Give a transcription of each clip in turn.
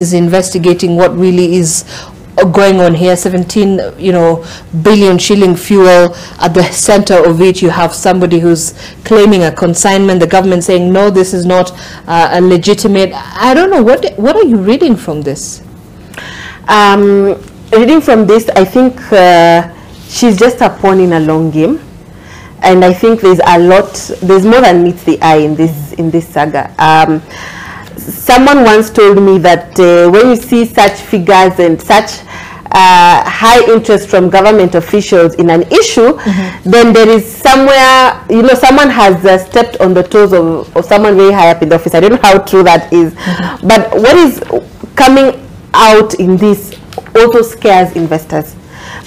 is investigating what really is going on here. 17 billion shilling fuel. At the center of it you have somebody who's claiming a consignment, the government saying no, this is not a legitimate. I don't know, what are you reading from this? Reading from this, I think she's just a pawn in a long game, and I think there's more than meets the eye in this saga. Someone once told me that when you see such figures and such high interest from government officials in an issue, then there is somewhere, someone has stepped on the toes of someone very high up in the office. I don't know how true that is, but what is coming out in this also scares investors,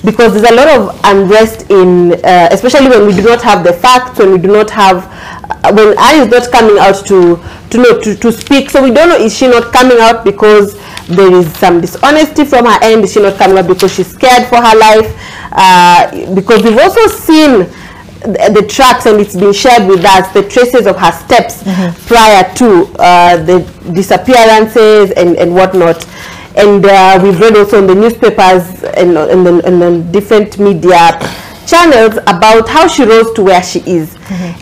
because there's a lot of unrest in, especially when we do not have the facts, when we do not have, when Anne is not coming out to speak. So we don't know, is she not coming out because there is some dishonesty from her end? Is she not coming out because she's scared for her life? Because we've also seen the tracks, and it's been shared with us, the traces of her steps prior to the disappearances and whatnot. And we've read also in the newspapers and the different media channels about how she rose to where she is,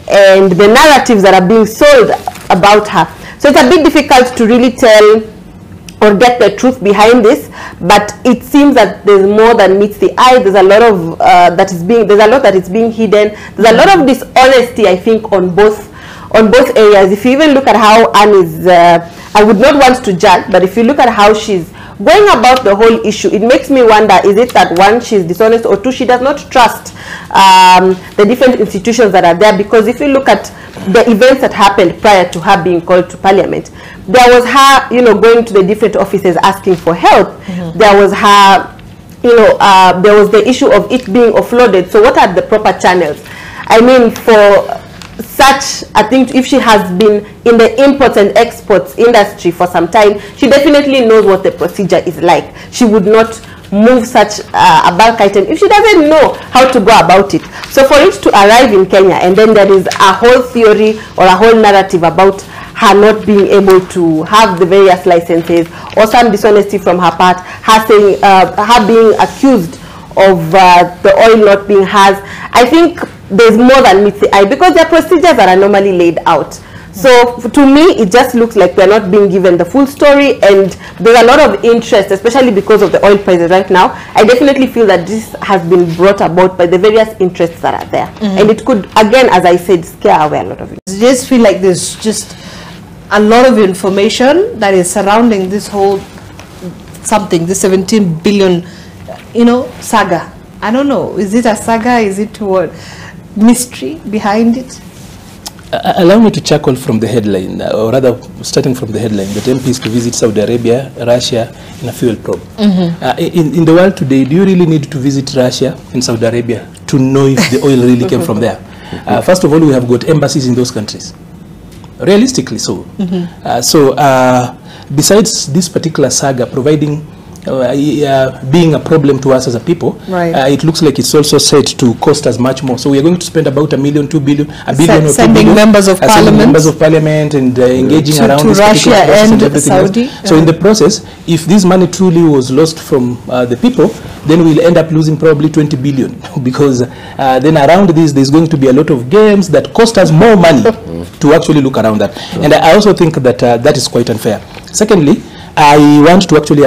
and the narratives that are being sold about her. So it's a bit difficult to really tell or get the truth behind this, but it seems that there's more than meets the eye. There's a lot of that is being hidden. There's a lot of dishonesty, I think, on both areas. If you even look at how Anne is, I would not want to judge, but if you look at how she's going about the whole issue, it makes me wonder, is it that one, she's dishonest, or two, she does not trust the different institutions that are there? Because if you look at the events that happened prior to her being called to parliament, there was her, going to the different offices asking for help. There was her, there was the issue of it being offloaded. So what are the proper channels? I mean, for such, I think if she has been in the imports and exports industry for some time, she definitely knows what the procedure is like. She would not move such a bulk item if she doesn't know how to go about it. So for it to arrive in Kenya, and then there is a whole theory or a whole narrative about her not being able to have the various licenses, or some dishonesty from her part, her saying, her being accused of the oil not being hers, I think there's more than meets the eye, because there are procedures that are normally laid out. So to me, it just looks like we're not being given the full story, and there's a lot of interest, especially because of the oil prices right now. I definitely feel that this has been brought about by the various interests that are there. And it could, again, as I said, scare away a lot of it. I just feel like there's just a lot of information that is surrounding this whole this 17 billion, saga. I don't know, is it a saga? Is it what? Mystery behind it? Allow me to chuckle from the headline, or rather starting from the headline, that MPs to visit Saudi Arabia, Russia in a fuel probe. In the world today, do you really need to visit Russia and Saudi Arabia to know if the oil really came from there? First of all, we have got embassies in those countries, realistically so. Besides this particular saga providing being a problem to us as a people, it looks like it's also set to cost us much more. So we are going to spend about $1 million, $2 billion, $1 billion or $2 billion, members of parliament and engaging around to this Russia and Saudi. So in the process, if this money truly was lost from the people, then we'll end up losing probably 20 billion, because then around this there's going to be a lot of games that cost us more money to actually look around that. And I also think that that is quite unfair. Secondly, I want to actually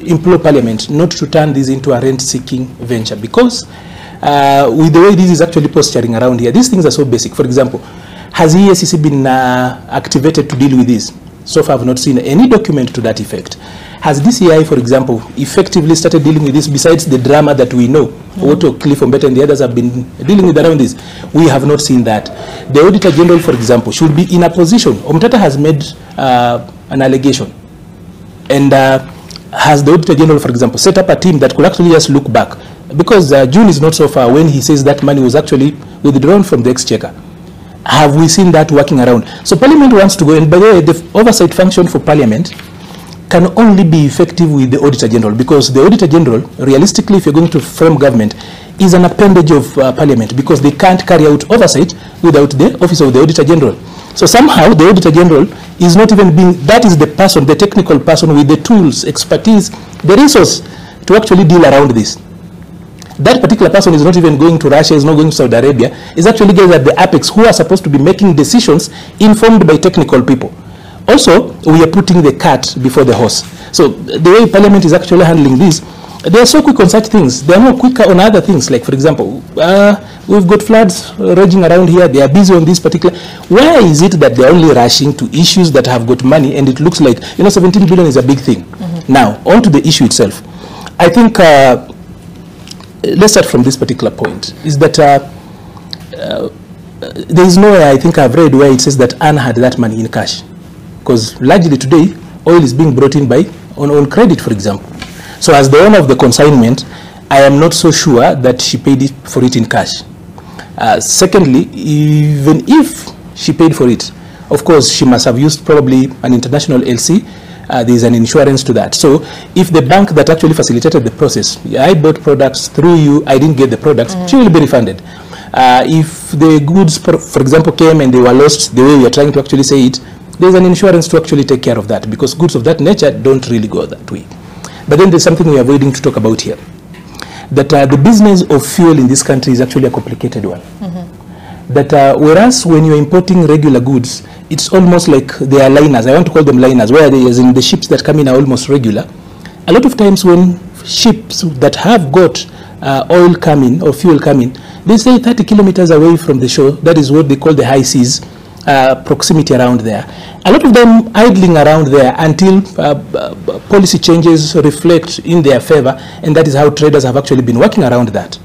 implore Parliament not to turn this into a rent-seeking venture, because with the way this is actually posturing around here, these things are so basic. For example, has EACC been activated to deal with this? So far, I've not seen any document to that effect. Has DCI, for example, effectively started dealing with this, besides the drama that we know? Otto, Cliff Ombeta and the others have been dealing with around this. We have not seen that. The Auditor General, for example, should be in a position. Ombeta has made an allegation, and has the Auditor General, for example, set up a team that could actually just look back, because June is not so far when he says that money was actually withdrawn from the exchequer. Have we seen that working around? So Parliament wants to go, and by the way, the oversight function for Parliament can only be effective with the Auditor General, because the Auditor General, realistically, if you're going to frame government, is an appendage of Parliament, because they can't carry out oversight without the Office of the Auditor General. So somehow the Auditor General is not even being, that is the person, the technical person with the tools, expertise, the resource to actually deal around this. That particular person is not even going to Russia, is not going to Saudi Arabia, is actually guys at the apex who are supposed to be making decisions informed by technical people. Also, we are putting the cart before the horse. So the way Parliament is actually handling this, they are so quick on such things. They are more quicker on other things. Like, for example, we've got floods raging around here. They are busy on this particular. Why is it that they're only rushing to issues that have got money, and it looks like, 17 billion is a big thing. Now, on to the issue itself. I think, let's start from this particular point, is that there is nowhere I think I've read where it says that Anne had that money in cash. Because largely today, oil is being brought in on credit, for example. So as the owner of the consignment, I am not so sure that she paid for it in cash. Secondly, even if she paid for it, of course, she must have used probably an international LC. There is an insurance to that. So if the bank that actually facilitated the process, I bought products through you, I didn't get the products, she will be refunded. If the goods, for example, came and they were lost the way we are trying to actually say it, there's an insurance to actually take care of that, because goods of that nature don't really go that way. But then there's something we are avoiding to talk about here. That the business of fuel in this country is actually a complicated one. That whereas when you're importing regular goods, it's almost like they are liners. I want to call them liners, where they, as in the ships that come in are almost regular. A lot of times when ships that have got oil coming or fuel coming, they stay 30 kilometers away from the shore. That is what they call the high seas. Proximity around there. A lot of them idling around there until policy changes reflect in their favor, and that is how traders have actually been working around that.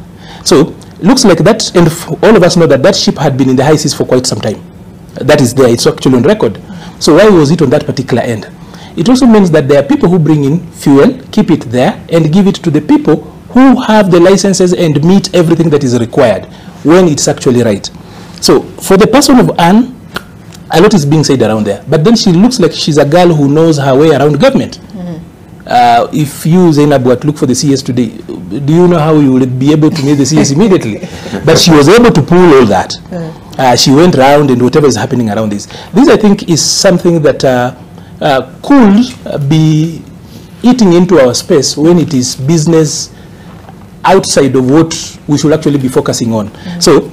So looks like that, and all of us know that that ship had been in the high seas for quite some time. That is there, it's actually on record. So why was it on that particular end? It also means that there are people who bring in fuel, keep it there, and give it to the people who have the licenses and meet everything that is required when it's actually right. So for the person of Anne, a lot is being said around there, but then she looks like she's a girl who knows her way around government. If you, Zainab, were to look for the CS today, do you know how you would be able to meet the CS immediately? But she was able to pull all that. She went around and whatever is happening around this. This, I think, is something that could be eating into our space when it is business outside of what we should actually be focusing on. So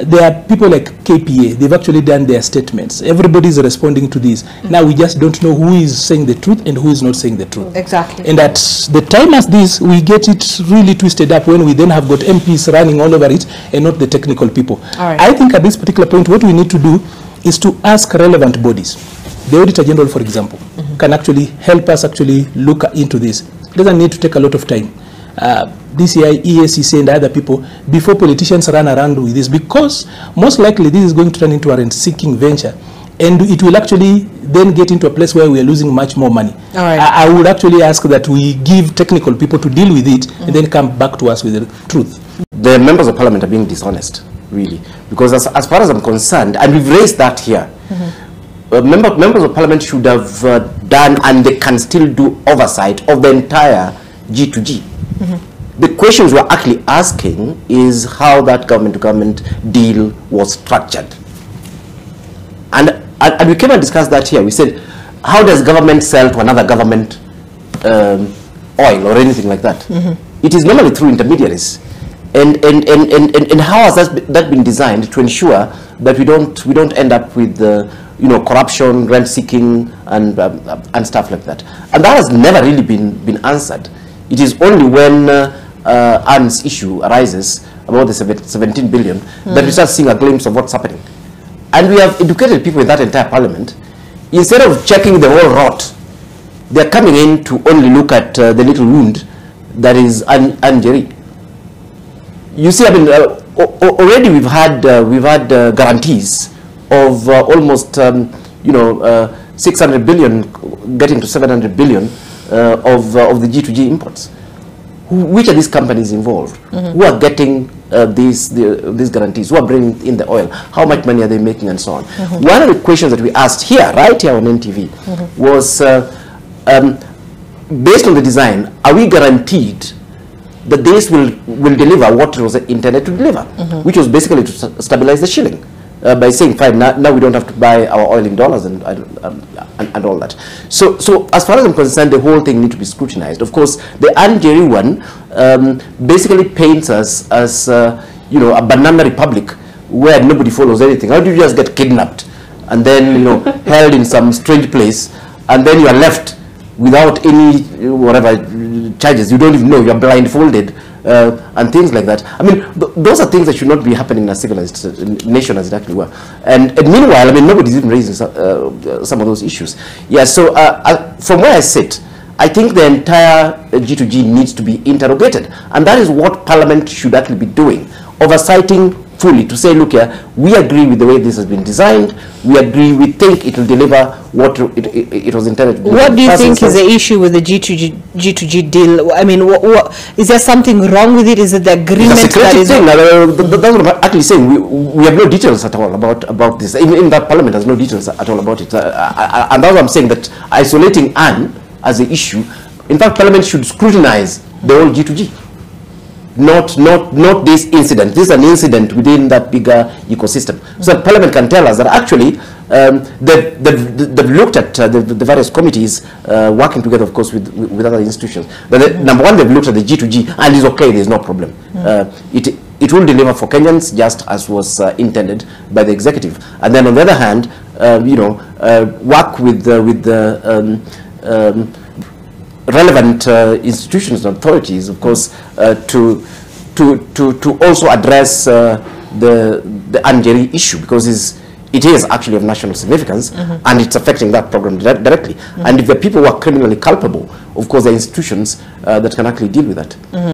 there are people like KPA, they've actually done their statements. Everybody is responding to this. Now we just don't know who is saying the truth and who is not saying the truth. Exactly. And at the time as this, we get it really twisted up when we then have got MPs running all over it and not the technical people. All right. I think at this particular point, what we need to do is to ask relevant bodies. The Auditor General, for example, can actually help us actually look into this. It doesn't need to take a lot of time. DCI, EACC and other people before politicians run around with this, because most likely this is going to turn into a rent-seeking venture, and it will actually then get into a place where we are losing much more money. All right. I would actually ask that we give technical people to deal with it and then come back to us with the truth. The members of parliament are being dishonest, really, because as far as I'm concerned, and we've raised that here, members of parliament should have done, and they can still do, oversight of the entire G2G. The questions we're actually asking is how that government-to-government deal was structured. And we came and discussed that here. We said, how does government sell to another government oil or anything like that? It is normally through intermediaries. And how has that been designed to ensure that we don't end up with corruption, rent-seeking, and stuff like that? And that has never really been answered. It is only when Anne's issue arises about the 17 billion that we start seeing a glimpse of what's happening. And we have educated people in that entire parliament. Instead of checking the whole rot, they're coming in to only look at the little wound that is Anne Jerry. You see, I mean, already we've had guarantees of almost 600 billion getting to 700 billion of the G2G imports. Which are these companies involved? Who are getting these guarantees? Who are bringing in the oil? How much money are they making, and so on? One of the questions that we asked here, right here on NTV, was based on the design, are we guaranteed that this will deliver what it was intended to deliver, which was basically to stabilize the shilling? by saying, fine, now we don't have to buy our oil in dollars and all that. So as far as I'm concerned, the whole thing needs to be scrutinized. Of course, the Anjeri one basically paints us as you know, a banana republic where nobody follows anything. How do you just get kidnapped and then, you know, held in some strange place, and then you are left without any whatever charges? You don't even know, you are blindfolded. And things like that. I mean, those are things that should not be happening in a civilized nation as it actually were. And meanwhile, I mean, nobody's even raising some of those issues. Yeah, so from where I sit, I think the entire G2G needs to be interrogated. And that is what Parliament should actually be doing, oversighting fully to say, look here, we agree with the way this has been designed. We agree, we think it will deliver what it was intended to do. What do you think is the issue with the G2G deal? I mean, is there something wrong with it? Is it the agreement that is... That's what I'm actually saying. We have no details at all about this. Even that Parliament has no details at all about it. And that's what I'm saying, that isolating Anne as the issue, in fact, Parliament should scrutinize the whole G2G. Not this incident. This is an incident within that bigger ecosystem. So that Parliament can tell us that actually they've looked at the various committees working together, of course, with other institutions. But number one, they've looked at the G2G and it's okay. There's no problem. It will deliver for Kenyans just as was intended by the executive. And then on the other hand, you know, work with the relevant institutions and authorities, of course, to also address the Anjeri issue, because it is actually of national significance, and it's affecting that program directly. And if the people who are criminally culpable, of course, there are institutions that can actually deal with that.